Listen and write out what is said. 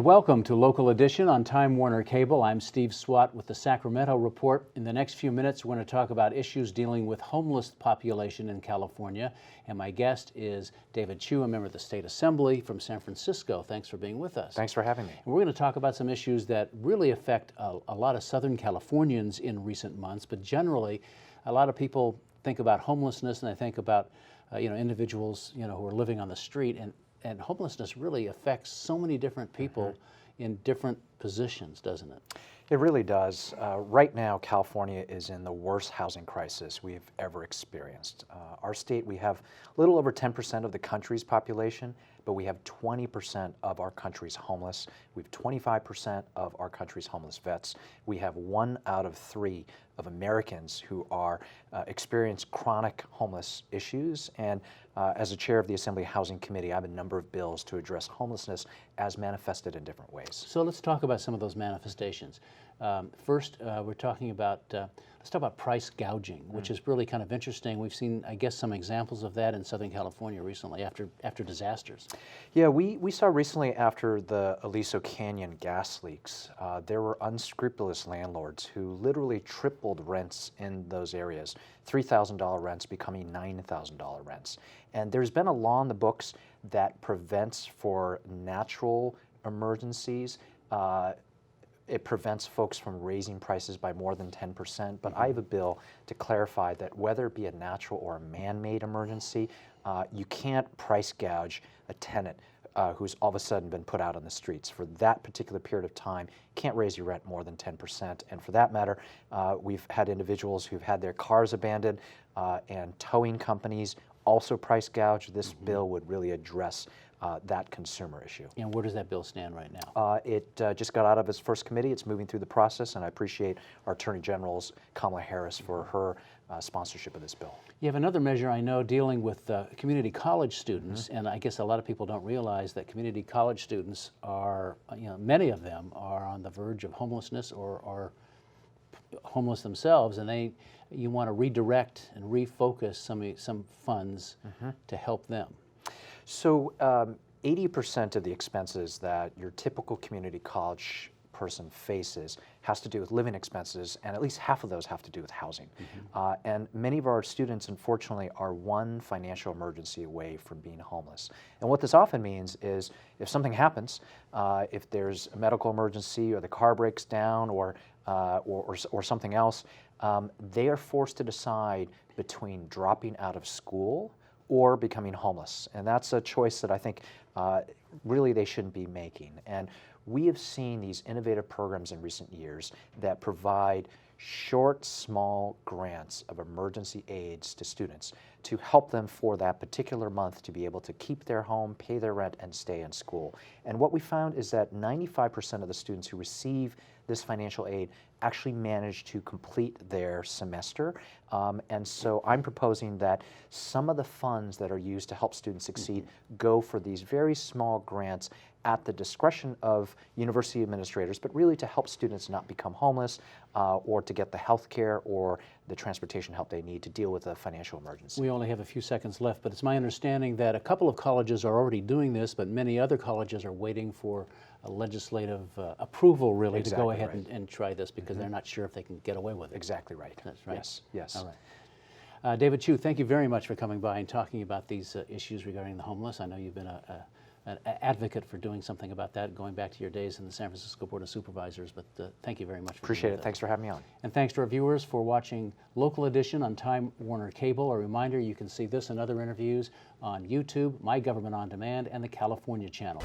Welcome to Local Edition on Time Warner Cable. I'm Steve Swatt with the Sacramento Report. In the next few minutes, we're going to talk about issues dealing with homeless population in California. And my guest is David Chiu, a member of the State Assembly from San Francisco. Thanks for being with us. Thanks for having me. And we're going to talk about some issues that really affect a lot of Southern Californians in recent months, but generally, a lot of people think about homelessness and they think about individuals who are living on the street, and homelessness really affects so many different people in different positions, doesn't it? It really does. Right now, California is in the worst housing crisis we've ever experienced. Our state, we have a little over 10% of the country's population, but we have 20% of our country's homeless. We have 25% of our country's homeless vets. We have 1 out of 3 of Americans who are experience chronic homeless issues. And as a chair of the Assembly Housing Committee, I have a number of bills to address homelessness as manifested in different ways. So let's talk about some of those manifestations. First, we're talking about let's talk about price gouging, which is really kind of interesting. We've seen, I guess, some examples of that in Southern California recently after disasters. Yeah, we saw recently after the Aliso Canyon gas leaks, there were unscrupulous landlords who literally tripled rents in those areas, $3,000 rents becoming $9,000 rents. And there's been a law in the books that prevents for natural emergencies. It prevents folks from raising prices by more than 10%, but I have a bill to clarify that whether it be a natural or a man-made emergency, you can't price gouge a tenant who's all of a sudden been put out on the streets. For that particular period of time, can't raise your rent more than 10%. And for that matter, we've had individuals who've had their cars abandoned and towing companies also price gouge. This bill would really address that consumer issue. And where does that bill stand right now? It just got out of its first committee. It's moving through the process, and I appreciate our Attorney General's Kamala Harris for her sponsorship of this bill. You have another measure, I know, dealing with community college students, and I guess a lot of people don't realize that community college students are, many of them are on the verge of homelessness or are homeless themselves, and you want to redirect and refocus some funds to help them. So 80% of the expenses that your typical community college person faces has to do with living expenses, and at least half of those have to do with housing. And many of our students, unfortunately, are one financial emergency away from being homeless. And what this often means is if something happens, if there's a medical emergency or the car breaks down or something else, they are forced to decide between dropping out of school or becoming homeless. And that's a choice that I think really they shouldn't be making. And we have seen these innovative programs in recent years that provide short, small grants of emergency aids to students to help them for that particular month to be able to keep their home, pay their rent, and stay in school. And what we found is that 95% of the students who receive this financial aid actually manage to complete their semester. And so I'm proposing that some of the funds that are used to help students succeed go for these very small grants at the discretion of university administrators, but really to help students not become homeless or to get the health care or the transportation help they need to deal with a financial emergency. We only have a few seconds left, but it's my understanding that a couple of colleges are already doing this, but many other colleges are waiting for a legislative approval, really, to go ahead and try this because they're not sure if they can get away with it. Exactly right. That's right. Yes, yes. All right. David Chiu, thank you very much for coming by and talking about these issues regarding the homeless. I know you've been an advocate for doing something about that, going back to your days in the San Francisco Board of Supervisors, but thank you very much for Appreciate it. Thanks for having me on. And thanks to our viewers for watching Local Edition on Time Warner Cable. A reminder, you can see this and other interviews on YouTube, My Government On Demand, and the California Channel.